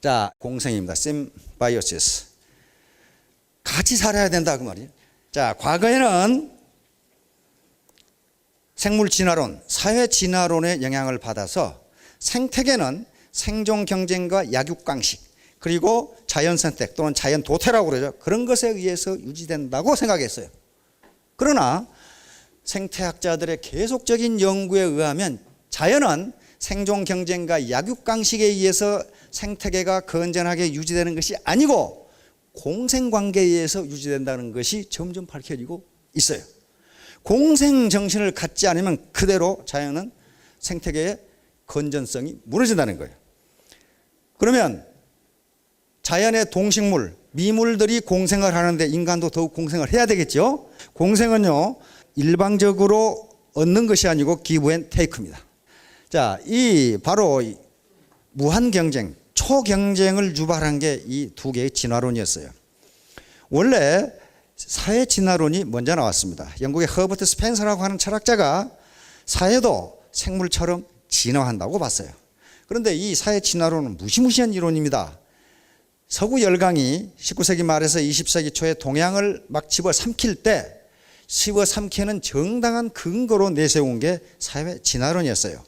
자, 공생입니다. 심바이오시스. 같이 살아야 된다 그 말이에요. 자, 과거에는 생물 진화론, 사회 진화론의 영향을 받아서 생태계는 생존 경쟁과 약육강식, 그리고 자연 선택 또는 자연 도태라고 그러죠. 그런 것에 의해서 유지된다고 생각했어요. 그러나 생태학자들의 계속적인 연구에 의하면 자연은 생존 경쟁과 약육강식에 의해서 생태계가 건전하게 유지되는 것이 아니고 공생관계에 의해서 유지된다는 것이 점점 밝혀지고 있어요. 공생정신을 갖지 않으면 그대로 자연은 생태계의 건전성이 무너진다는 거예요. 그러면 자연의 동식물, 미물들이 공생을 하는데 인간도 더욱 공생을 해야 되겠죠. 공생은요, 일방적으로 얻는 것이 아니고 give and take입니다. 자, 이 바로 무한 경쟁, 초경쟁을 유발한 게 이 두 개의 진화론이었어요. 원래 사회 진화론이 먼저 나왔습니다. 영국의 허버트 스펜서라고 하는 철학자가 사회도 생물처럼 진화한다고 봤어요. 그런데 이 사회 진화론은 무시무시한 이론입니다. 서구 열강이 19세기 말에서 20세기 초에 동양을 막 집어삼킬 때 집어삼키는 정당한 근거로 내세운 게 사회 진화론이었어요.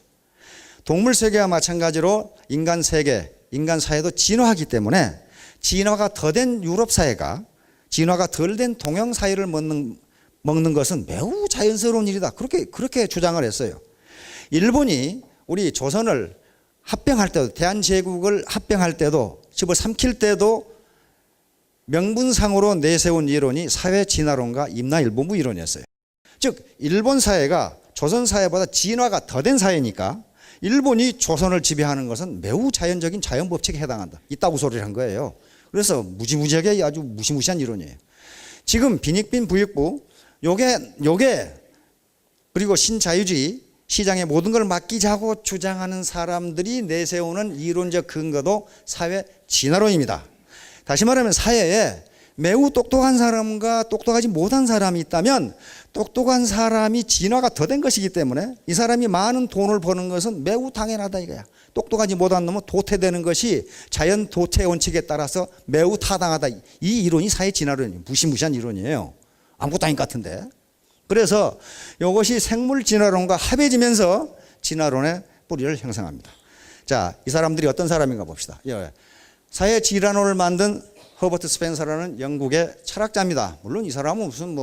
동물 세계와 마찬가지로 인간 세계, 인간 사회도 진화하기 때문에 진화가 더된 유럽 사회가 진화가 덜 된 동양 사회를 먹는 것은 매우 자연스러운 일이다. 그렇게 주장을 했어요. 일본이 우리 조선을 합병할 때도, 대한제국을 합병할 때도, 집어삼킬 때도 명분상으로 내세운 이론이 사회 진화론과 임나일본부 이론이었어요. 즉 일본 사회가 조선 사회보다 진화가 더된 사회니까 일본이 조선을 지배하는 것은 매우 자연적인 자연법칙에 해당한다. 이따구 소리를 한 거예요. 그래서 무지무지하게 아주 무시무시한 이론이에요. 지금 빈익빈 부익부 요게 그리고 신자유주의 시장의 모든 걸 맡기자고 주장하는 사람들이 내세우는 이론적 근거도 사회 진화론입니다. 다시 말하면 사회에 매우 똑똑한 사람과 똑똑하지 못한 사람이 있다면 똑똑한 사람이 진화가 더 된 것이기 때문에 이 사람이 많은 돈을 버는 것은 매우 당연하다 이거야. 똑똑하지 못한 놈은 도태되는 것이 자연 도태 원칙에 따라서 매우 타당하다. 이 이론이 사회 진화론이에요. 무시무시한 이론이에요. 아무것도 아닌 것 같은데. 그래서 이것이 생물 진화론과 합해지면서 진화론의 뿌리를 형성합니다. 자, 이 사람들이 어떤 사람인가 봅시다. 사회 진화론을 만든 허버트 스펜서라는 영국의 철학자입니다. 물론 이 사람은 무슨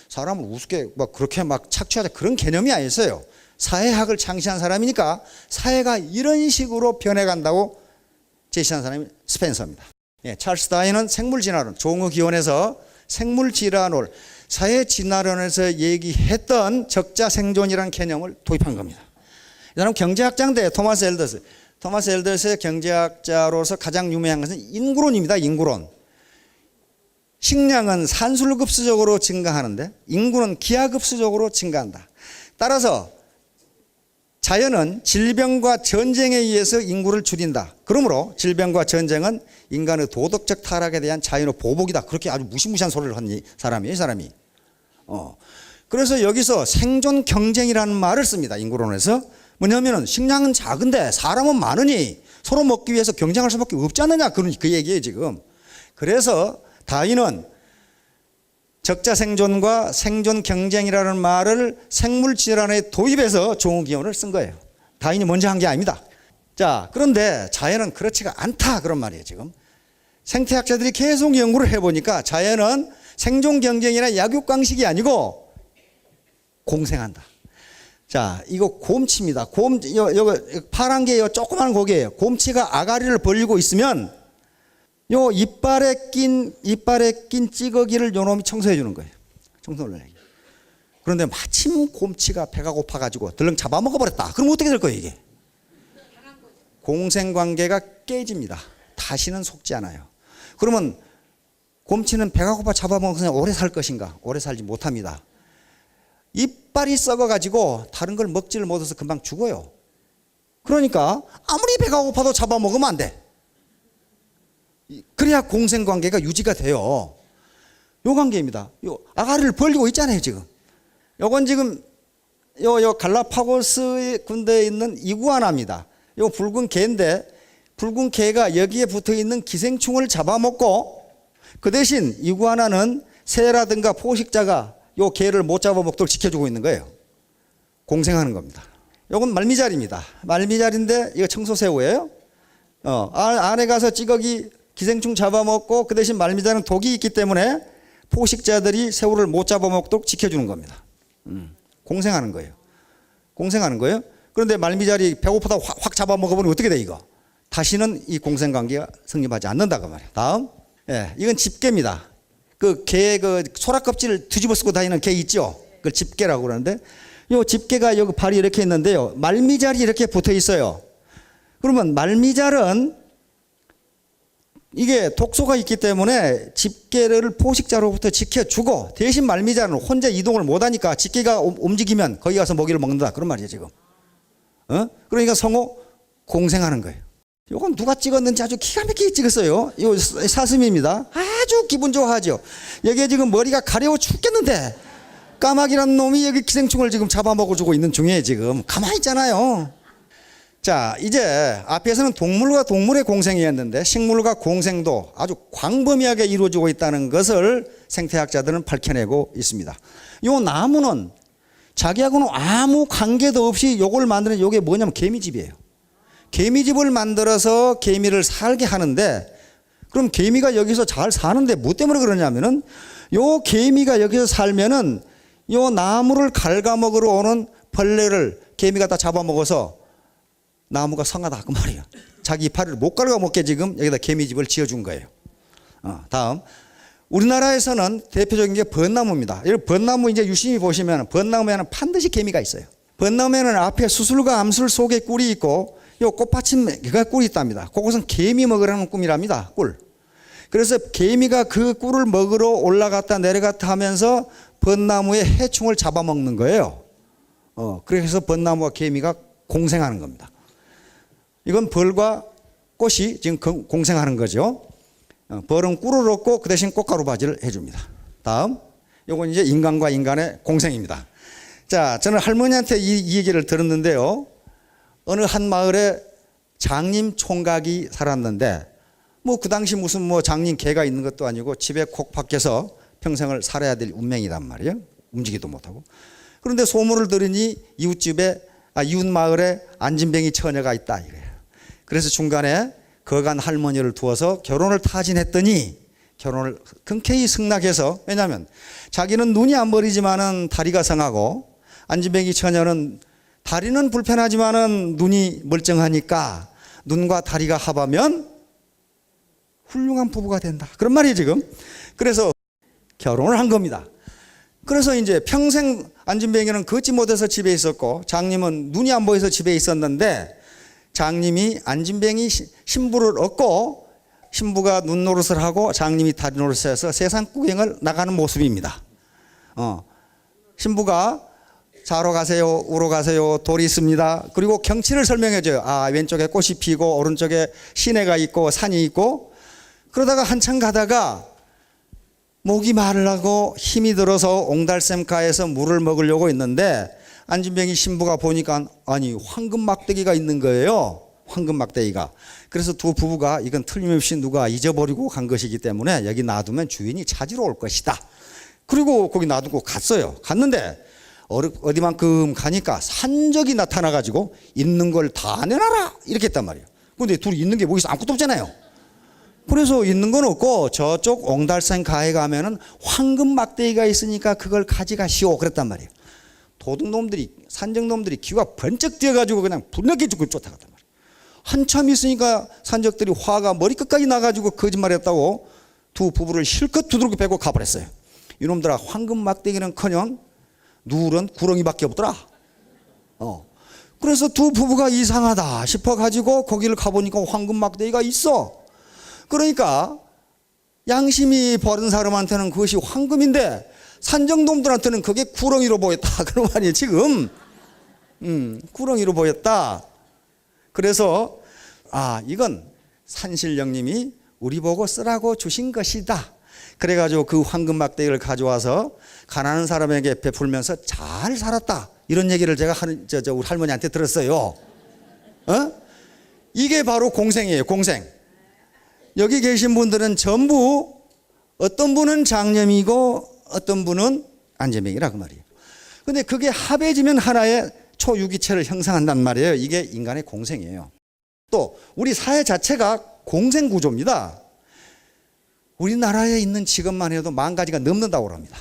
사람을 우습게 그렇게 착취하자 그런 개념이 아니었어요. 사회학을 창시한 사람이니까 사회가 이런 식으로 변해간다고 제시한 사람이 스펜서입니다. 찰스 다윈은 생물진화론, 종의기원에서 생물진화론, 사회진화론에서 얘기했던 적자생존이라는 개념을 도입한 겁니다. 이 사람은 경제학자인데 토마스 엘더스의 경제학자로서 가장 유명한 것은 인구론입니다. 인구론. 식량은 산술급수적으로 증가하는데 인구는 기하급수적으로 증가한다. 따라서 자연은 질병과 전쟁에 의해서 인구를 줄인다. 그러므로 질병과 전쟁은 인간의 도덕적 타락에 대한 자연의 보복이다. 그렇게 아주 무시무시한 소리를 한 사람이에요, 이 사람이. 그래서 여기서 생존 경쟁이라는 말을 씁니다. 인구론에서. 뭐냐면은 식량은 작은데 사람은 많으니 서로 먹기 위해서 경쟁할 수밖에 없지 않느냐. 그 얘기예요, 지금. 그래서 다윈은 적자생존과 생존 경쟁이라는 말을 생물질환에 도입해서 종의기원을 쓴 거예요. 다윈이 먼저 한 게 아닙니다. 자, 그런데 자연은 그렇지가 않다 그런 말이에요. 지금 생태학자들이 계속 연구를 해보니까 자연은 생존 경쟁이나 약육강식이 아니고 공생한다. 자, 이거 곰치입니다. 요거 파란 게 조그만 고개예요. 곰치가 아가리를 벌리고 있으면 요 이빨에 낀 찌꺼기를 요 놈이 청소해 주는 거예요. 청소를 해. 그런데 마침 곰치가 배가 고파가지고 들렁 잡아먹어버렸다. 그럼 어떻게 될 거예요, 이게? 공생관계가 깨집니다. 다시는 속지 않아요. 그러면 곰치는 배가 고파 잡아먹어서 오래 살 것인가? 오래 살지 못합니다. 이빨이 썩어가지고 다른 걸 먹지를 못해서 금방 죽어요. 그러니까 아무리 배가 고파도 잡아먹으면 안 돼. 그래야 공생관계가 유지가 돼요. 요 관계입니다. 요 아가리를 벌리고 있잖아요, 지금. 요건 지금 요 갈라파고스 군대에 있는 이구아나입니다. 요 붉은 개인데 붉은 개가 여기에 붙어 있는 기생충을 잡아먹고 그 대신 이구아나는 새라든가 포식자가 요 개를 못 잡아먹도록 지켜주고 있는 거예요. 공생하는 겁니다. 요건 말미잘입니다. 말미잘인데 이거 청소새우예요. 안에 가서 찌꺼기 기생충 잡아먹고 그 대신 말미잘은 독이 있기 때문에 포식자들이 새우를 못 잡아먹도록 지켜주는 겁니다. 공생하는 거예요. 공생하는 거예요. 그런데 말미잘이 배고프다 확 잡아먹어버리면 어떻게 돼 이거? 다시는 이 공생관계가 성립하지 않는다고 말이에요. 다음, 이건 집게입니다. 그 개 그 소라껍질 뒤집어 쓰고 다니는 개 있죠? 그걸 집게라고 그러는데 요 집게가 여기 발이 이렇게 있는데요. 말미잘이 이렇게 붙어 있어요. 그러면 말미잘은 이게 독소가 있기 때문에 집게를 포식자로부터 지켜주고 대신 말미잘은 혼자 이동을 못하니까 집게가 움직이면 거기 가서 먹이를 먹는다 그런 말이에요 지금. 그러니까 성호 공생하는 거예요. 이건 누가 찍었는지 아주 기가 막히게 찍었어요. 이거 사슴입니다. 아주 기분 좋아하죠. 여기에 지금 머리가 가려워 죽겠는데 까마귀라는 놈이 여기 기생충을 지금 잡아먹어주고 있는 중에 지금 가만히 있잖아요. 자, 이제 앞에서는 동물과 동물의 공생이었는데 식물과 공생도 아주 광범위하게 이루어지고 있다는 것을 생태학자들은 밝혀내고 있습니다. 이 나무는 자기하고는 아무 관계도 없이 요걸 만드는 요게 뭐냐면 개미집이에요. 개미집을 만들어서 개미를 살게 하는데 그럼 개미가 여기서 잘 사는데 뭐 때문에 그러냐면은 요 개미가 여기서 살면은 요 나무를 갉아먹으러 오는 벌레를 개미가 다 잡아먹어서 나무가 성하다 그 말이에요. 자기 이파리를 못 갉아먹게 지금 여기다 개미집을 지어준 거예요. 다음 우리나라에서는 대표적인 게 벚나무입니다. 이 벚나무 이제 유심히 보시면 벚나무에는 반드시 개미가 있어요. 벚나무에는 앞에 수술과 암술 속에 꿀이 있고 요 꽃받침개가 꿀이 있답니다. 그것은 개미 먹으라는 꿈이랍니다. 꿀. 그래서 개미가 그 꿀을 먹으러 올라갔다 내려갔다 하면서 벚나무의 해충을 잡아먹는 거예요. 그래서 벚나무와 개미가 공생하는 겁니다. 이건 벌과 꽃이 지금 공생하는 거죠. 벌은 꿀을 얻고 그 대신 꽃가루 바지를 해줍니다. 다음, 이건 이제 인간과 인간의 공생입니다. 자, 저는 할머니한테 이 얘기를 들었는데요. 어느 한 마을에 장님 총각이 살았는데 뭐 그 당시 무슨 뭐 장님 개가 있는 것도 아니고 집에 콕 밖에서 평생을 살아야 될 운명이란 말이에요. 움직이도 못하고. 그런데 소문을 들으니 이웃 마을에 안진뱅이 처녀가 있다 이거예요. 그래서 중간에 거간 할머니를 두어서 결혼을 타진했더니 결혼을 흔쾌히 승낙해서 왜냐하면 자기는 눈이 안 버리지만은 다리가 성하고 안진뱅이 처녀는 다리는 불편하지만은 눈이 멀쩡하니까 눈과 다리가 합하면 훌륭한 부부가 된다. 그런 말이에요 지금. 그래서 결혼을 한 겁니다. 그래서 이제 평생 안진뱅이는 걷지 못해서 집에 있었고 장님은 눈이 안 보여서 집에 있었는데 장님이 안진뱅이 신부를 얻고 신부가 눈 노릇을 하고 장님이 다리 노릇을 해서 세상 구경을 나가는 모습입니다. 신부가 좌로 가세요, 우로 가세요, 돌이 있습니다. 그리고 경치를 설명해줘요. 왼쪽에 꽃이 피고 오른쪽에 시내가 있고 산이 있고 그러다가 한참 가다가 목이 마르고 힘이 들어서 옹달샘가에서 물을 먹으려고 있는데 안진뱅이 신부가 보니까 아니 황금 막대기가 있는 거예요. 황금 막대기가. 그래서 두 부부가 이건 틀림없이 누가 잊어버리고 간 것이기 때문에 여기 놔두면 주인이 찾으러 올 것이다. 그리고 거기 놔두고 갔어요. 갔는데 어디만큼 가니까 산적이 나타나가지고 있는 걸 다 내놔라 이렇게 했단 말이에요. 근데 둘이 있는 게 뭐 있어? 아무것도 없잖아요. 그래서 있는 건 없고 저쪽 옹달산 가에 가면은 황금 막대기가 있으니까 그걸 가져가시오 그랬단 말이에요. 도둑놈들이 산적놈들이 기가 번쩍 뛰어가지고 그냥 분노하게 죽고 쫓아갔단 말이에요. 한참 있으니까 산적들이 화가 머리끝까지 나가지고 거짓말했다고 두 부부를 실컷 두들겨 패고 가버렸어요. 이놈들아 황금 막대기는커녕 누런 구렁이밖에 없더라. 그래서 두 부부가 이상하다 싶어가지고 거기를 가보니까 황금 막대기가 있어. 그러니까 양심이 바른 사람한테는 그것이 황금인데 산정놈들한테는 그게 구렁이로 보였다. 그런 말이에요 지금. 구렁이로 보였다. 그래서 이건 산신령님이 우리 보고 쓰라고 주신 것이다. 그래가지고 그 황금 막대기를 가져와서 가난한 사람에게 베풀면서 잘 살았다. 이런 얘기를 제가 우리 할머니한테 들었어요. 이게 바로 공생이에요. 공생. 여기 계신 분들은 전부 어떤 분은 장염이고 어떤 분은 안재명이라 그 말이에요. 근데 그게 합해지면 하나의 초유기체를 형성한단 말이에요. 이게 인간의 공생이에요. 또 우리 사회 자체가 공생 구조입니다. 우리나라에 있는 직업만 해도 10,000가지가 넘는다고 합니다.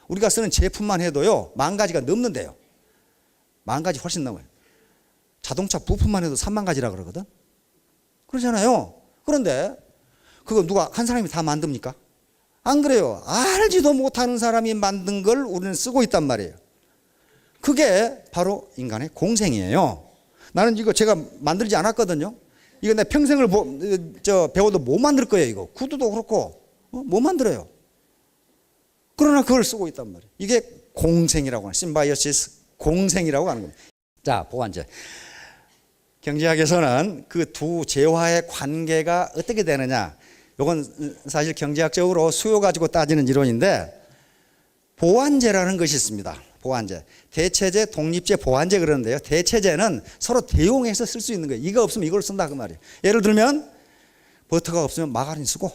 우리가 쓰는 제품만 해도요 10,000가지가 넘는데요. 10,000가지 훨씬 넘어요. 자동차 부품만 해도 30,000가지라 그러거든. 그러잖아요. 그런데 그거 누가 한 사람이 다 만듭니까? 안 그래요. 알지도 못하는 사람이 만든 걸 우리는 쓰고 있단 말이에요. 그게 바로 인간의 공생이에요. 나는 이거 제가 만들지 않았거든요. 이거 내 평생을 배워도 못 만들 거예요. 이거 구두도 그렇고 못 만들어요. 그러나 그걸 쓰고 있단 말이에요. 이게 공생이라고 하는, 심바이오시스, 공생이라고 하는 겁니다. 자, 보완제. 경제학에서는 그 두 재화의 관계가 어떻게 되느냐. 이건 사실 경제학적으로 수요 가지고 따지는 이론인데, 보완제라는 것이 있습니다. 보완제. 대체제, 독립제, 보완제 그러는데요. 대체제는 서로 대용해서 쓸 수 있는 거예요. 이거 없으면 이걸 쓴다 그 말이에요. 예를 들면 버터가 없으면 마가린 쓰고,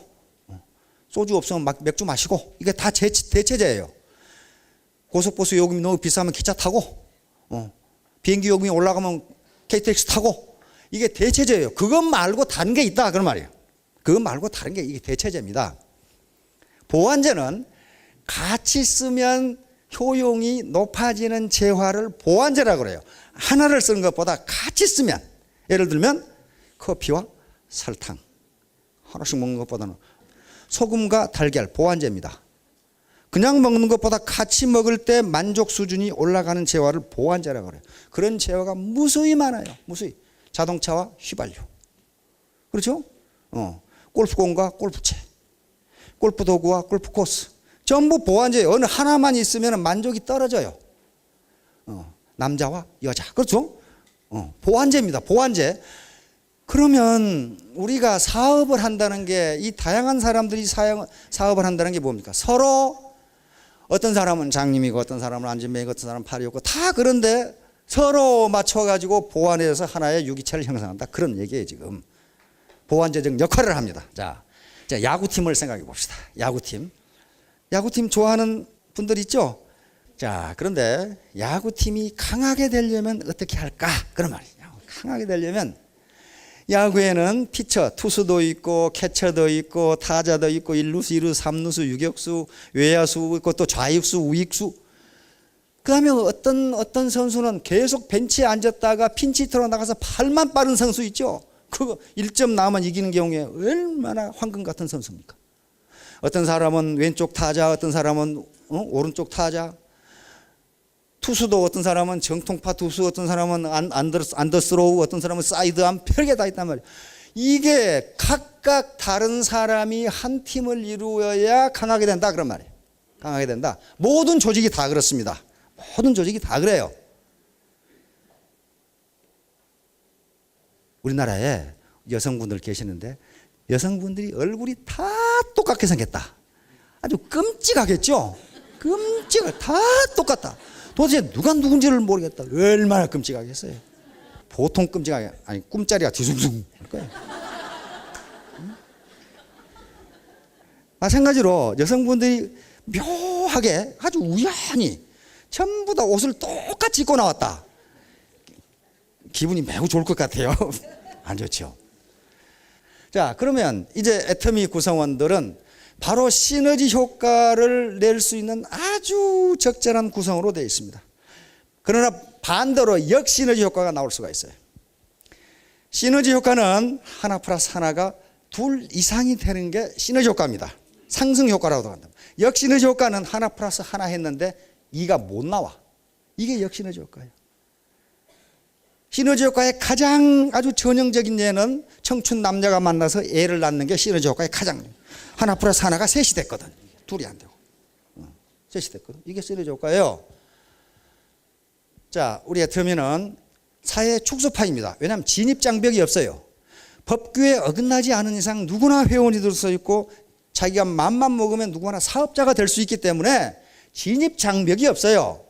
소주 없으면 맥주 마시고, 이게 다 대체제예요. 고속버스 요금이 너무 비싸면 기차 타고, 비행기 요금이 올라가면 KTX 타고, 이게 대체제예요. 그것 말고 다른 게 있다 그런 말이에요. 그것 말고 다른 게 이게 대체제입니다. 보완제는 같이 쓰면 효용이 높아지는 재화를 보완제라고 그래요. 하나를 쓰는 것보다 같이 쓰면, 예를 들면 커피와 설탕 하나씩 먹는 것보다는 소금과 달걀 보완제입니다. 그냥 먹는 것보다 같이 먹을 때 만족 수준이 올라가는 재화를 보완제라고 그래요. 그런 재화가 무수히 많아요. 무수히. 자동차와 휘발유. 그렇죠? 골프공과 골프채, 골프 도구와 골프 코스. 전부 보완제예요. 어느 하나만 있으면 만족이 떨어져요. 남자와 여자. 그렇죠? 보완제입니다. 보완제. 그러면 우리가 사업을 한다는 게, 이 다양한 사람들이 사업을 한다는 게 뭡니까? 서로 어떤 사람은 장님이고 어떤 사람은 안진뱅이고 어떤 사람은 팔이었고 다 그런데 서로 맞춰가지고 보완해서 하나의 유기체를 형성한다. 그런 얘기예요 지금. 보완제적 역할을 합니다. 자, 야구팀을 생각해 봅시다. 야구팀 좋아하는 분들 있죠? 자, 그런데 야구팀이 강하게 되려면 어떻게 할까? 그런 말이에요. 강하게 되려면 야구에는 피처, 투수도 있고 캐처도 있고 타자도 있고 1루수, 2루수, 3루수, 유격수, 외야수 있고 또 좌익수, 우익수. 그다음에 어떤 선수는 계속 벤치에 앉았다가 핀치히터로 나가서 팔만 빠른 선수 있죠. 그거 1점 나오면 이기는 경우에 얼마나 황금 같은 선수입니까? 어떤 사람은 왼쪽 타자, 어떤 사람은 오른쪽 타자. 투수도 어떤 사람은 정통파 투수, 어떤 사람은 안더스로우, 어떤 사람은 사이드암, 별게 다 있단 말이에요. 이게 각각 다른 사람이 한 팀을 이루어야 강하게 된다 그런 말이에요. 강하게 된다. 모든 조직이 다 그렇습니다. 모든 조직이 다 그래요. 우리나라에 여성분들 계시는데 여성분들이 얼굴이 다 똑같게 생겼다. 아주 끔찍하겠죠? 다 똑같다. 도대체 누가 누군지를 모르겠다. 얼마나 끔찍하겠어요. 보통 끔찍하게, 아니 꿈자리가 뒤숭숭 할 거예요. 마찬가지로 여성분들이 묘하게 아주 우연히 전부 다 옷을 똑같이 입고 나왔다. 기분이 매우 좋을 것 같아요. 안 좋죠. 자, 그러면 이제 애터미 구성원들은 바로 시너지 효과를 낼 수 있는 아주 적절한 구성으로 되어 있습니다. 그러나 반대로 역시너지 효과가 나올 수가 있어요. 시너지 효과는 하나 플러스 하나가 둘 이상이 되는 게 시너지 효과입니다. 상승 효과라고도 한다. 역시너지 효과는 하나 플러스 하나 했는데 2가 못 나와. 이게 역시너지 효과예요. 시너지 효과의 가장 아주 전형적인 예는 청춘 남녀가 만나서 애를 낳는 게 시너지 효과의 가장, 하나 플러스 하나가 셋이 됐거든. 둘이 안 되고 셋이 됐거든. 이게 시너지 효과예요. 자, 우리 애터미는 사회 축소파입니다. 왜냐하면 진입장벽이 없어요. 법규에 어긋나지 않은 이상 누구나 회원이 될 수 있고 자기가 맘만 먹으면 누구나 사업자가 될 수 있기 때문에 진입장벽이 없어요.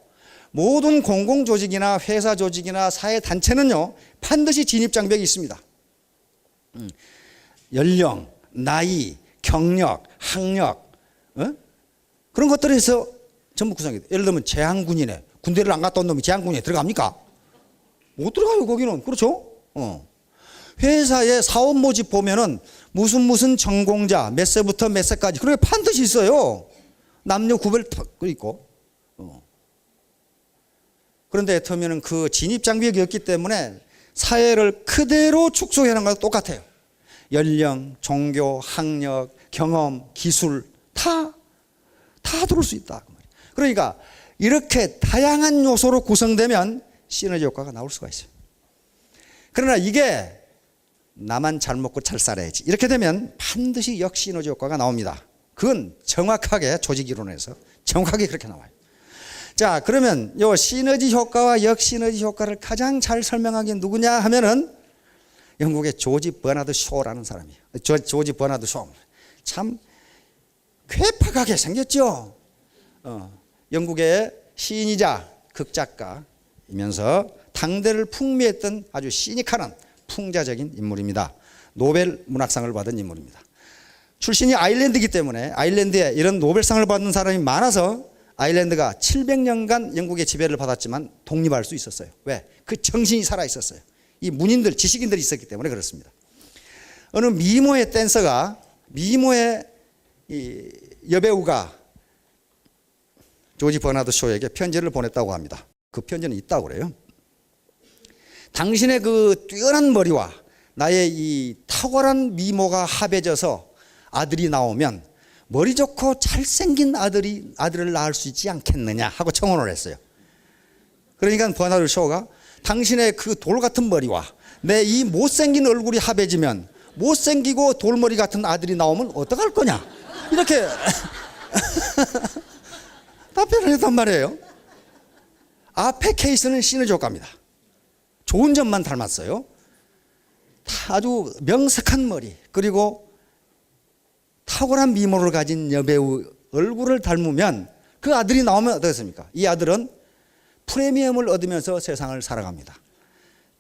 모든 공공조직이나 회사 조직이나 사회단체는요 반드시 진입장벽이 있습니다. 연령, 나이, 경력, 학력, 그런 것들에서 전부 구성이 돼. 예를 들면 제한군이네. 군대를 안 갔다 온 놈이 제한군에 들어갑니까? 못 들어가요, 거기는. 그렇죠? 회사에 사업 모집 보면은 무슨 전공자, 몇 세부터 몇 세까지. 그런 게 반드시 있어요. 남녀 구별 탁 있고. 그런데 애터미는 그 진입 장벽이 없기 때문에 사회를 그대로 축소해 놓은 거랑 똑같아요. 연령, 종교, 학력, 경험, 기술 다 들어올 수 있다. 그러니까 이렇게 다양한 요소로 구성되면 시너지 효과가 나올 수가 있어요. 그러나 이게 나만 잘 먹고 잘 살아야지 이렇게 되면 반드시 역시너지 효과가 나옵니다. 그건 정확하게 조직 이론에서 정확하게 그렇게 나와요. 자, 그러면 요 시너지 효과와 역시너지 효과를 가장 잘 설명하기 누구냐 하면은 영국의 조지 버나드 쇼라는 사람이에요. 조지 버나드 쇼. 참 괴팍하게 생겼죠. 영국의 시인이자 극작가이면서 당대를 풍미했던 아주 시니컬한 풍자적인 인물입니다. 노벨 문학상을 받은 인물입니다. 출신이 아일랜드이기 때문에 아일랜드에 이런 노벨상을 받는 사람이 많아서 아일랜드가 700년간 영국의 지배를 받았지만 독립할 수 있었어요. 왜? 그 정신이 살아 있었어요. 이 문인들, 지식인들이 있었기 때문에 그렇습니다. 어느 미모의 댄서가, 미모의 이 여배우가 조지 버나드 쇼에게 편지를 보냈다고 합니다. 그 편지는 있다고 그래요. 당신의 그 뛰어난 머리와 나의 이 탁월한 미모가 합해져서 아들이 나오면 머리 좋고 잘생긴 아들을 낳을 수 있지 않겠느냐 하고 청혼을 했어요. 그러니까 버나드 쇼가 당신의 그 돌 같은 머리와 내 이 못생긴 얼굴이 합해지면 못생기고 돌머리 같은 아들이 나오면 어떡할 거냐 이렇게 답변을 했단 말이에요. 앞에 케이스는 시너지 효과입니다. 좋은 점만 닮았어요. 아주 명석한 머리 그리고 탁월한 미모를 가진 여배우 얼굴을 닮으면 그 아들이 나오면 어떻겠습니까? 이 아들은 프리미엄을 얻으면서 세상을 살아갑니다.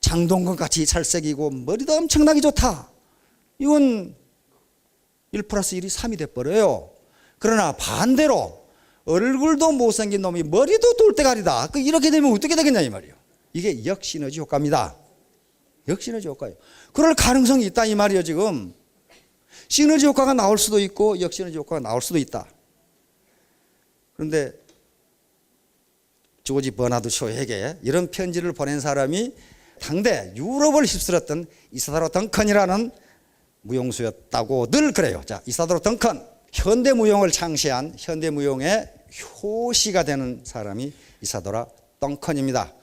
장동건 같이 잘생기고 머리도 엄청나게 좋다. 이건 1+1이 3이 돼버려요. 그러나 반대로 얼굴도 못생긴 놈이 머리도 돌대가리다. 이렇게 되면 어떻게 되겠냐 이 말이에요. 이게 역시너지 효과입니다. 역시너지 효과예요. 그럴 가능성이 있다 이 말이에요. 지금 시너지 효과가 나올 수도 있고 역시너지 효과가 나올 수도 있다. 그런데 조지 버나드 쇼에게 이런 편지를 보낸 사람이 당대 유럽을 휩쓸었던 이사도라 덩컨이라는 무용수였다고 늘 그래요. 자, 이사도라 덩컨, 현대무용을 창시한 현대무용의 효시가 되는 사람이 이사도라 덩컨입니다.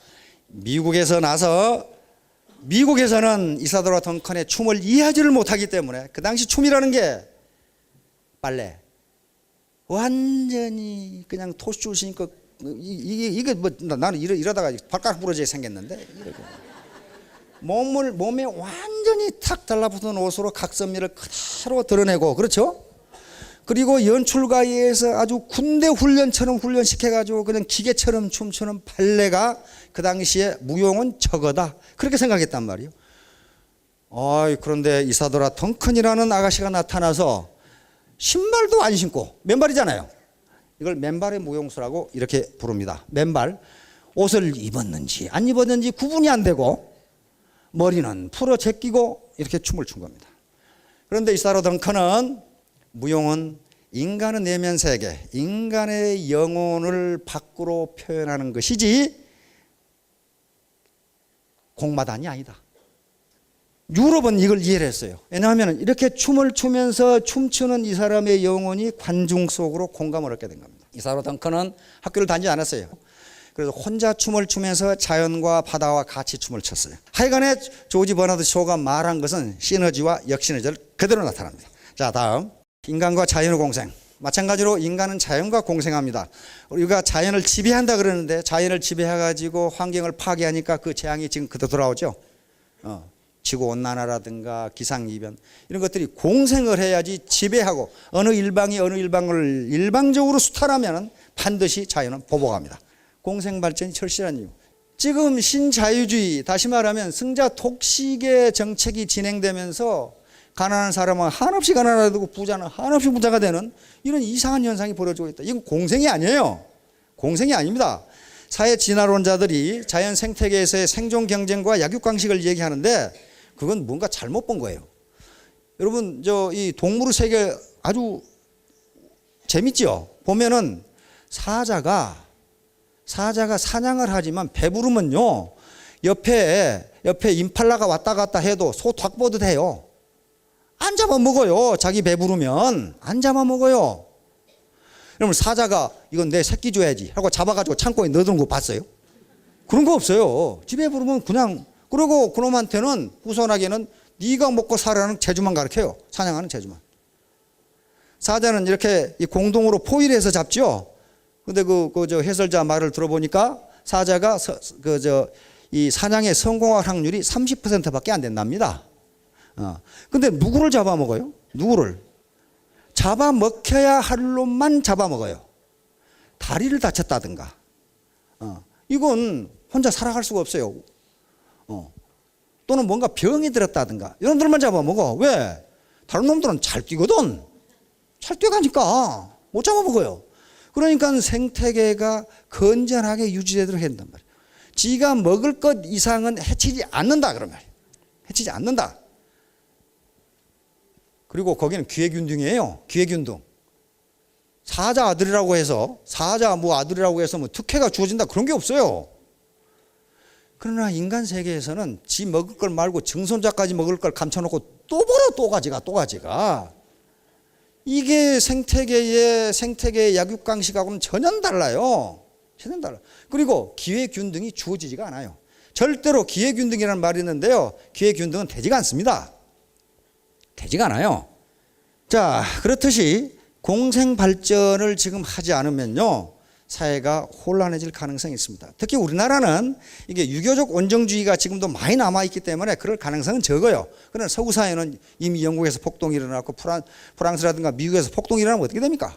미국에서 나서 미국에서는 이사도라 덩컨의 춤을 이해하지를 못하기 때문에 그 당시 춤이라는 게 발레 완전히 그냥 토슈를 신고 이게 뭐 나는 이러다가 발가락 부러지게 생겼는데 몸에 완전히 탁 달라붙은 옷으로 각선미를 그대로 드러내고 그렇죠? 그리고 연출가에 의해서 아주 군대 훈련처럼 훈련시켜가지고 그냥 기계처럼 춤추는 발레가 그 당시에 무용은 저거다 그렇게 생각했단 말이에요. 그런데 이사도라 덩컨이라는 아가씨가 나타나서 신발도 안 신고 맨발이잖아요. 이걸 맨발의 무용수라고 이렇게 부릅니다. 맨발. 옷을 입었는지 안 입었는지 구분이 안 되고 머리는 풀어 제끼고 이렇게 춤을 춘 겁니다. 그런데 이사도라 덩컨은 무용은 인간의 내면 세계, 인간의 영혼을 밖으로 표현하는 것이지 공마단이 아니다. 유럽은 이걸 이해를 했어요. 왜냐하면 이렇게 춤을 추면서 춤추는 이 사람의 영혼이 관중 속으로 공감을 얻게 된 겁니다. 이사도라 덩컨은 학교를 다니지 않았어요. 그래서 혼자 춤을 추면서 자연과 바다와 같이 춤을 췄어요. 하여간에 조지 버나드 쇼가 말한 것은 시너지와 역시너지를 그대로 나타납니다. 자, 다음 인간과 자연의 공생. 마찬가지로 인간은 자연과 공생합니다. 우리가 자연을 지배한다 그러는데 자연을 지배해가지고 환경을 파괴하니까 그 재앙이 지금 그대로 돌아오죠. 지구온난화라든가 기상이변 이런 것들이 공생을 해야지 지배하고 어느 일방이 어느 일방을 일방적으로 수탈하면 반드시 자연은 보복합니다. 공생발전이 철실한 이유. 지금 신자유주의, 다시 말하면 승자 독식의 정책이 진행되면서 가난한 사람은 한없이 가난하고 부자는 한없이 부자가 되는 이런 이상한 현상이 벌어지고 있다. 이건 공생이 아니에요. 공생이 아닙니다. 사회 진화론자들이 자연 생태계에서의 생존 경쟁과 약육강식을 얘기하는데 그건 뭔가 잘못 본 거예요. 여러분, 이 동물의 세계 아주 재밌죠? 보면은 사자가 사냥을 하지만 배부르면요, 옆에 임팔라가 왔다 갔다 해도 소 닭보듯 해요. 안 잡아먹어요. 자기 배부르면 안 잡아먹어요. 그러면 사자가 이건 내 새끼 줘야지 하고 잡아가지고 창고에 넣어두는 거 봤어요? 그런 거 없어요. 집에 부르면 그냥, 그리고 그놈한테는 후손에게는 네가 먹고 살아라는 재주만 가르쳐요. 사냥하는 재주만. 사자는 이렇게 공동으로 포위해서 잡죠. 근데 저 해설자 말을 들어보니까 사자가 이 사냥에 성공할 확률이 30%밖에 안 된답니다. 근데 누구를 잡아먹어요? 누구를? 잡아먹혀야 할 놈만 잡아먹어요. 다리를 다쳤다든가. 이건 혼자 살아갈 수가 없어요. 또는 뭔가 병이 들었다든가. 이런 놈들만 잡아먹어. 왜? 다른 놈들은 잘 뛰거든. 잘 뛰어가니까 못 잡아먹어요. 그러니까 생태계가 건전하게 유지되도록 해야 된단 말이에요. 지가 먹을 것 이상은 해치지 않는다 그런 말이에요. 해치지 않는다. 그리고 거기는 기회균등이에요. 기회균등. 사자 아들이라고 해서 뭐 특혜가 주어진다 그런 게 없어요. 그러나 인간 세계에서는 지 먹을 걸 말고 증손자까지 먹을 걸 감춰놓고 또 벌어 또 가지가. 이게 생태계의 약육강식하고는 전혀 달라요. 전혀 달라요. 그리고 기회균등이 주어지지가 않아요. 절대로 기회균등이라는 말이 있는데요. 기회균등은 되지가 않습니다. 되지가 않아요. 자, 그렇듯이 공생발전을 지금 하지 않으면요, 사회가 혼란해질 가능성이 있습니다. 특히 우리나라는 이게 유교적 원정주의가 지금도 많이 남아있기 때문에 그럴 가능성은 적어요. 그러나 서구 사회는 이미 영국에서 폭동이 일어났고 프랑스라든가 미국에서 폭동이 일어나면 어떻게 됩니까?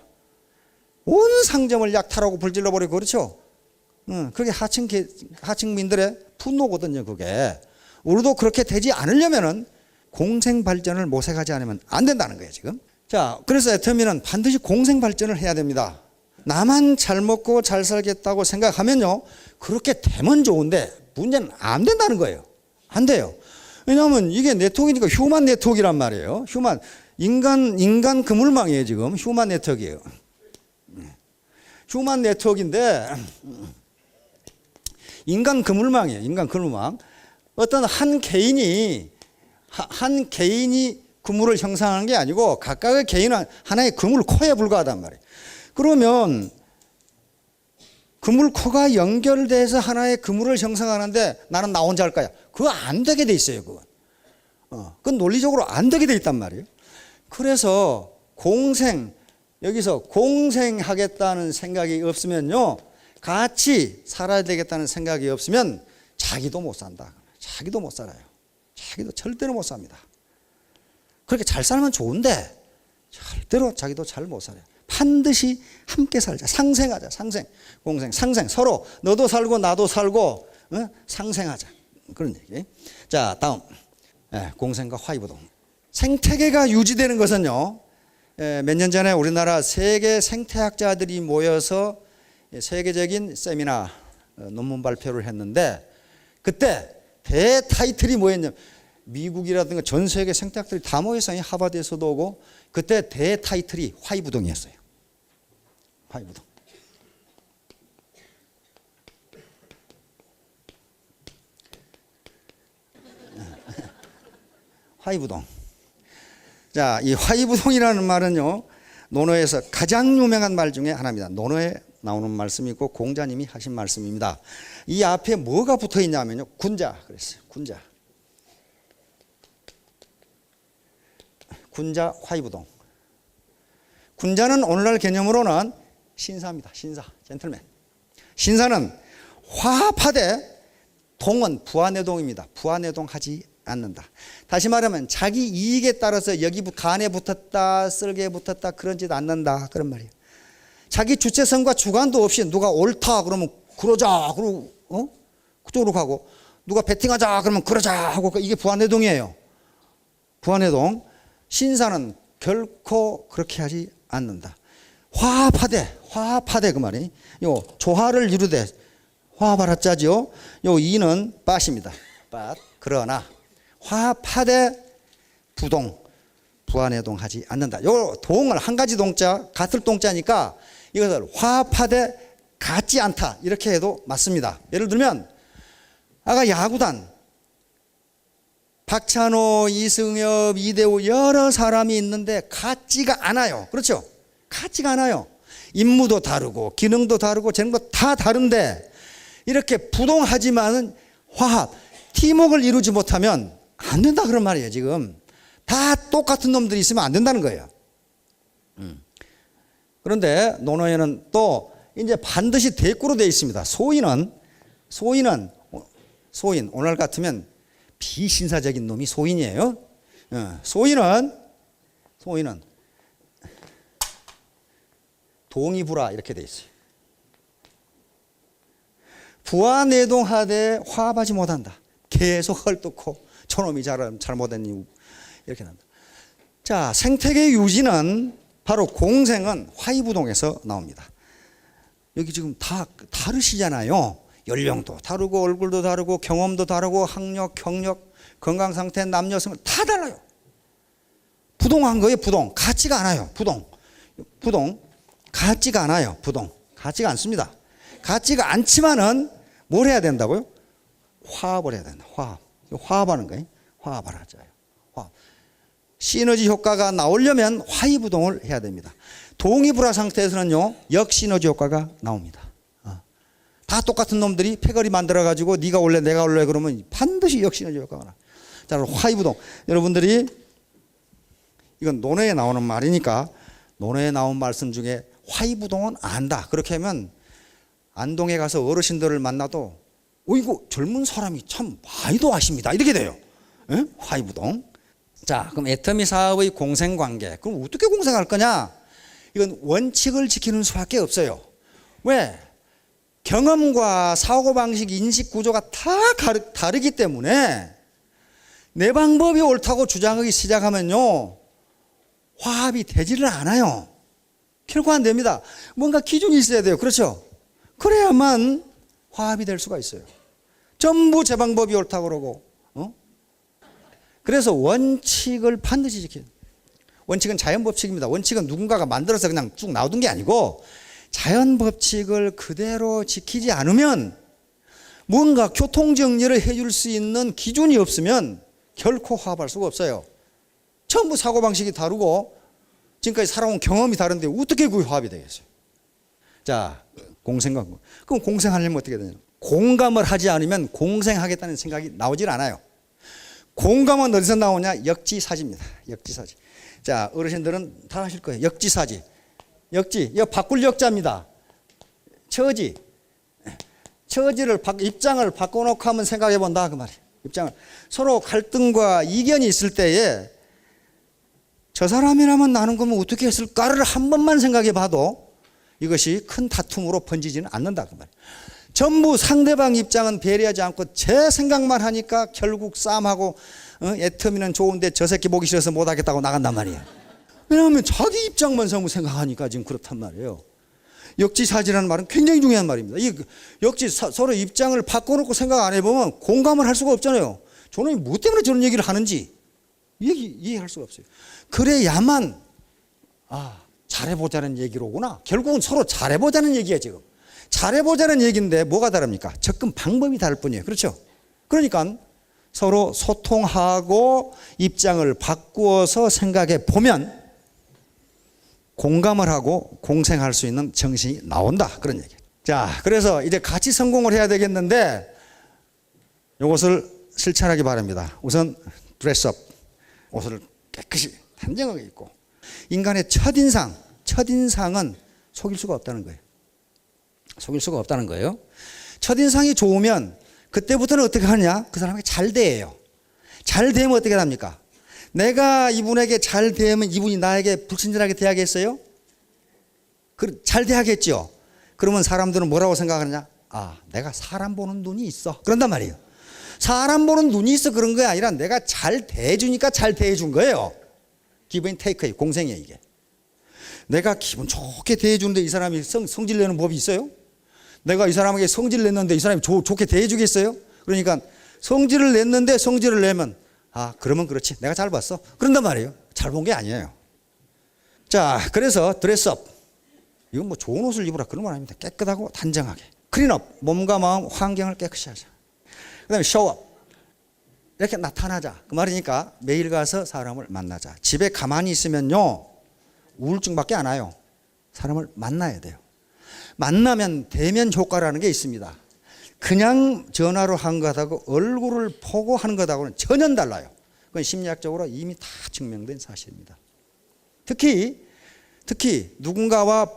온 상점을 약탈하고 불질러버리고 그렇죠. 그게 하층민들의 분노거든요. 그게. 우리도 그렇게 되지 않으려면은 공생발전을 모색하지 않으면 안 된다는 거예요 지금. 자, 그래서 애터미는 반드시 공생발전을 해야 됩니다. 나만 잘 먹고 잘 살겠다고 생각하면요, 그렇게 되면 좋은데 문제는 안 된다는 거예요. 안 돼요. 왜냐하면 이게 네트워크니까 휴먼 네트워크란 말이에요. 인간 그물망이에요 지금. 휴먼 네트워크예요. 휴먼 네트워크인데 인간 그물망이에요. 인간 그물망. 어떤 한 개인이 그물을 형성하는 게 아니고 각각의 개인은 하나의 그물코에 불과하단 말이에요. 그러면 그물코가 연결돼서 하나의 그물을 형성하는데 나는 나 혼자 할 거야. 그거 안 되게 돼 있어요. 그건 논리적으로 안 되게 돼 있단 말이에요. 그래서 여기서 공생하겠다는 생각이 없으면요, 같이 살아야 되겠다는 생각이 없으면 자기도 못 산다. 자기도 못 살아요. 자기도 절대로 못 삽니다. 그렇게 잘 살면 좋은데 절대로 자기도 잘 못 살아요. 반드시 함께 살자. 상생하자. 공생, 상생. 서로 너도 살고 나도 살고 상생하자. 그런 얘기. 자, 다음. 공생과 화이부동. 생태계가 유지되는 것은요, 몇 년 전에 우리나라 세계 생태학자들이 모여서 세계적인 세미나 논문 발표를 했는데, 그때 대타이틀이 뭐였냐면, 미국이라든가 전 세계 생태학들이 다 모여서 하버드에서도 오고, 그때 대타이틀이 화이부동이었어요. 화이부동. 화이부동. 자, 이 화이부동이라는 말은요, 논어에서 가장 유명한 말 중에 하나입니다. 논어에 나오는 말씀이고 공자님이 하신 말씀입니다. 이 앞에 뭐가 붙어 있냐면요, 군자 그랬어요. 군자 화이부동. 군자는 오늘날 개념으로는 신사입니다. 신사, 젠틀맨. 신사는 화합하되 동은 부하내동입니다. 부하내동하지 않는다. 다시 말하면 자기 이익에 따라서 여기 간에 붙었다, 쓸개에 붙었다 그런 짓 않는다 그런 말이에요. 자기 주체성과 주관도 없이 누가 옳다 그러면 그러자 그쪽으로 가고, 누가 배팅하자 그러면 그러자 하고, 이게 부안해동이에요. 부안해동. 신사는 결코 그렇게 하지 않는다. 화합하되 그 말이. 요 조화를 이루되 화합하라 짜죠. 요 이는 빠십니다. 빠. 그러나 화합하되 부안해동하지 않는다. 요 동을 한 가지 동자, 같을 동자니까 이것을 화합하되 같지 않다 이렇게 해도 맞습니다. 예를 들면 아까 야구단 박찬호, 이승엽, 이대호 여러 사람이 있는데 같지가 않아요. 그렇죠? 같지가 않아요. 임무도 다르고 기능도 다르고 재능도 다 다른데 이렇게 부동하지만은 화합, 팀워크를 이루지 못하면 안 된다 그런 말이에요. 지금 다 똑같은 놈들이 있으면 안 된다는 거예요. 그런데 논어에는 또 이제 반드시 대꾸로 되어 있습니다. 소인은 오늘 같으면 비신사적인 놈이 소인이에요. 소인은 동의부라 이렇게 되어 있어요. 부안해동하되 화합하지 못한다. 계속 헐뜯고 저놈이 잘못한 이유 이렇게 난다. 자, 생태계 유지는 바로 공생은 화이부동에서 나옵니다. 여기 지금 다 다르시잖아요. 연령도 다르고 얼굴도 다르고 경험도 다르고 학력, 경력, 건강상태, 남녀성 다 달라요. 부동한 거예요. 부동. 같지가 않아요. 부동 같지가 않아요. 부동 같지가 않습니다. 같지가 않지만은 뭘 해야 된다고요? 화합을 해야 된다. 화합하는 거예요. 화합을 하자요. 화합. 시너지 효과가 나오려면 화이부동을 해야 됩니다. 동의불화 상태에서는요 역시너지 효과가 나옵니다. 다 똑같은 놈들이 패거리 만들어가지고 네가 올래 내가 올래 그러면 반드시 역시너지 효과가 나. 자, 화이부동. 여러분들이 이건 논어에 나오는 말이니까 논어에 나온 말씀 중에 화이부동은 안다. 그렇게 하면 안동에 가서 어르신들을 만나도 어이구 젊은 사람이 참 많이도 아십니다. 이렇게 돼요. 에? 화이부동. 자, 그럼 애터미 사업의 공생관계. 그럼 어떻게 공생할 거냐? 이건 원칙을 지키는 수밖에 없어요. 왜? 경험과 사고방식, 인식구조가 다 다르기 때문에 내 방법이 옳다고 주장하기 시작하면요 화합이 되지를 않아요. 결코 안 됩니다. 뭔가 기준이 있어야 돼요. 그렇죠? 그래야만 화합이 될 수가 있어요. 전부 제 방법이 옳다고 그러고 그래서 원칙을 반드시 지켜야 돼요. 원칙은 자연법칙입니다. 원칙은 누군가가 만들어서 그냥 쭉 놔둔 게 아니고 자연법칙을 그대로 지키지 않으면 뭔가 교통정리를 해줄 수 있는 기준이 없으면 결코 화합할 수가 없어요. 전부 사고방식이 다르고 지금까지 살아온 경험이 다른데 어떻게 그 화합이 되겠어요? 자, 공생관. 그럼 공생하려면 어떻게 되냐? 공감을 하지 않으면 공생하겠다는 생각이 나오질 않아요. 공감은 어디서 나오냐? 역지사지입니다. 역지사지. 자, 어르신들은 다 하실 거예요. 역지사지. 역지. 이거 바꿀 역자입니다. 처지. 처지를 입장을 바꿔놓고 한번 생각해 본다 그 말이에요. 입장을 서로 갈등과 이견이 있을 때에 저 사람이라면 나는 그러면 어떻게 했을까를 한 번만 생각해 봐도 이것이 큰 다툼으로 번지지는 않는다 그 말이에요. 전부 상대방 입장은 배려하지 않고 제 생각만 하니까 결국 싸움하고 애터미는 좋은데 저 새끼 보기 싫어서 못하겠다고 나간단 말이에요. 왜냐하면 자기 입장만 생각하니까 지금 그렇단 말이에요. 역지사지라는 말은 굉장히 중요한 말입니다. 이 서로 입장을 바꿔놓고 생각 안 해보면 공감을 할 수가 없잖아요. 저놈이 뭐 때문에 저런 얘기를 하는지 이해할 수가 없어요. 그래야만 잘해보자는 얘기로구나. 결국은 서로 잘해보자는 얘기예요. 지금 잘해보자는 얘기인데 뭐가 다릅니까? 접근 방법이 다를 뿐이에요. 그렇죠? 그러니까 서로 소통하고 입장을 바꾸어서 생각해 보면 공감을 하고 공생할 수 있는 정신이 나온다. 그런 얘기예요. 자, 그래서 이제 같이 성공을 해야 되겠는데 이것을 실천하기 바랍니다. 우선 드레스업, 옷을 깨끗이 단정하게 입고 인간의 첫인상은 속일 수가 없다는 거예요. 속일 수가 없다는 거예요. 첫인상이 좋으면 그때부터는 어떻게 하냐? 그 사람에게 잘 대해요. 잘 대면 어떻게 합니까? 내가 이분에게 잘 대하면 이분이 나에게 불친절하게 대하겠어요? 잘 대하겠죠. 그러면 사람들은 뭐라고 생각하느냐? 내가 사람 보는 눈이 있어. 그런단 말이에요. 사람 보는 눈이 있어 그런 게 아니라 내가 잘 대해주니까 잘 대해준 거예요. 기브 앤 테이크예요. 공생이에요 이게. 내가 기분 좋게 대해주는데 이 사람이 성질 내는 법이 있어요? 내가 이 사람에게 성질 냈는데 이 사람이 좋게 대해주겠어요? 그러니까 성질을 냈는데 성질을 내면 그러면 그렇지. 내가 잘 봤어. 그런단 말이에요. 잘 본 게 아니에요. 자, 그래서 드레스업. 이건 뭐 좋은 옷을 입으라 그런 건 아닙니다. 깨끗하고 단정하게. 클린업. 몸과 마음, 환경을 깨끗이 하자. 그 다음에 쇼업. 이렇게 나타나자. 그 말이니까 매일 가서 사람을 만나자. 집에 가만히 있으면요. 우울증밖에 안 와요. 사람을 만나야 돼요. 만나면 대면 효과라는 게 있습니다. 그냥 전화로 한 것하고 얼굴을 보고 하는 것하고는 전혀 달라요. 그건 심리학적으로 이미 다 증명된 사실입니다. 특히 누군가와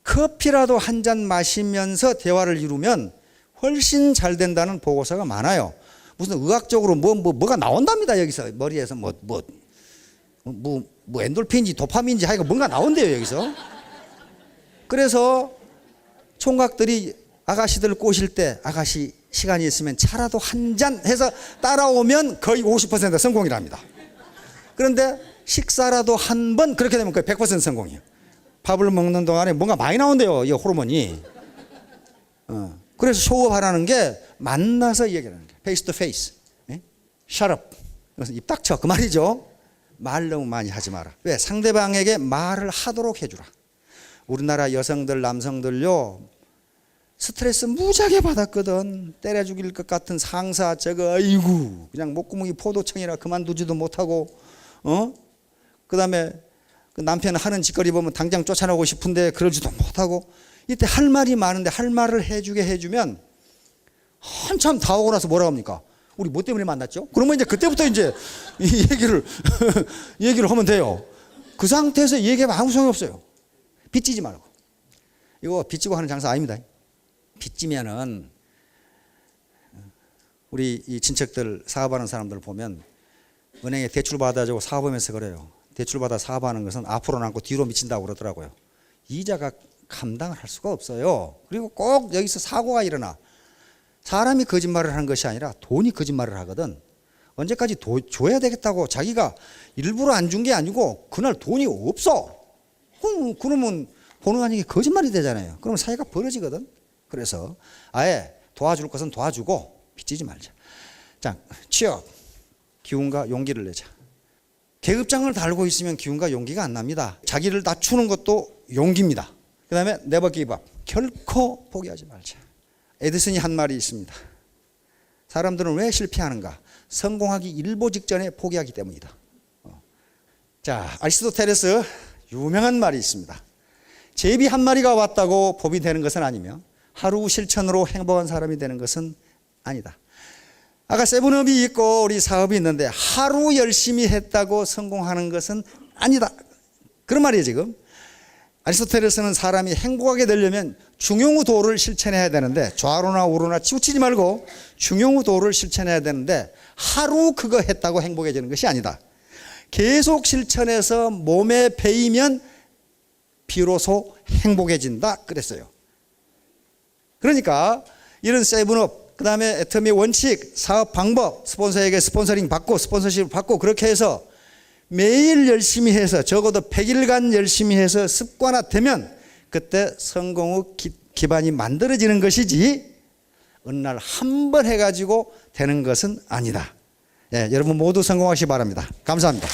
커피라도 한 잔 마시면서 대화를 이루면 훨씬 잘 된다는 보고서가 많아요. 무슨 의학적으로 뭐가 나온답니다. 여기서 머리에서 엔돌핀인지 도파민인지 하여간 뭔가 나온대요 여기서. 그래서 총각들이 아가씨들 꼬실 때 아가씨 시간이 있으면 차라도 한 잔 해서 따라오면 거의 50% 성공이랍니다. 그런데 식사라도 한 번 그렇게 되면 거의 100% 성공이에요. 밥을 먹는 동안에 뭔가 많이 나온대요 이 호르몬이. 그래서 쇼업하라는 게 만나서 얘기하는 거예요. 페이스 투 페이스. Shut up. 입 닥쳐 그 말이죠. 말 너무 많이 하지 마라. 왜? 상대방에게 말을 하도록 해주라. 우리나라 여성들 남성들요 스트레스 무지하게 받았거든. 때려 죽일 것 같은 상사 저거 아이고 그냥 목구멍이 포도청이라 그만두지도 못하고 그 다음에 그 남편 하는 짓거리 보면 당장 쫓아나오고 싶은데 그러지도 못하고 이때 할 말이 많은데 할 말을 해주면 한참 다 오고 나서 뭐라고 합니까? 우리 뭐 때문에 만났죠? 그러면 이제 그때부터 이제 이 얘기를 하면 돼요. 그 상태에서 얘기하면 아무 소용이 없어요. 빚지지 말고. 이거 빚지고 하는 장사 아닙니다. 빚지면은 우리 이 친척들 사업하는 사람들 보면 은행에 대출 받아주고 사업하면서 그래요. 대출 받아 사업하는 것은 앞으로 남고 뒤로 미친다고 그러더라고요. 이자가 감당을 할 수가 없어요. 그리고 꼭 여기서 사고가 일어나. 사람이 거짓말을 하는 것이 아니라 돈이 거짓말을 하거든. 언제까지 줘야 되겠다고 자기가 일부러 안 준 게 아니고 그날 돈이 없어. 그러면 보는 아니게 거짓말이 되잖아요. 그러면 사이가 벌어지거든. 그래서 아예 도와줄 것은 도와주고 빚지지 말자. 자, 취업. 기운과 용기를 내자. 계급장을 달고 있으면 기운과 용기가 안 납니다. 자기를 낮추는 것도 용기입니다. 그 다음에 never give up. 결코 포기하지 말자. 에디슨이 한 말이 있습니다. 사람들은 왜 실패하는가? 성공하기 일보 직전에 포기하기 때문이다. 자, 아리스토텔레스 유명한 말이 있습니다. 제비 한 마리가 왔다고 법이 되는 것은 아니며 하루 실천으로 행복한 사람이 되는 것은 아니다. 아까 세븐업이 있고 우리 사업이 있는데 하루 열심히 했다고 성공하는 것은 아니다. 그런 말이에요 지금. 아리스토텔레스는 사람이 행복하게 되려면 중용우도를 실천해야 되는데 좌로나 우로나 치우치지 말고 중용우도를 실천해야 되는데 하루 그거 했다고 행복해지는 것이 아니다. 계속 실천해서 몸에 배이면 비로소 행복해진다 그랬어요. 그러니까 이런 세븐업, 그 다음에 애터미의 원칙, 사업 방법, 스폰서에게 스폰서링 받고 스폰서십 받고 그렇게 해서 매일 열심히 해서 적어도 100일간 열심히 해서 습관화되면 그때 성공의 기반이 만들어지는 것이지 어느 날 한 번 해가지고 되는 것은 아니다. 예, 여러분 모두 성공하시기 바랍니다. 감사합니다.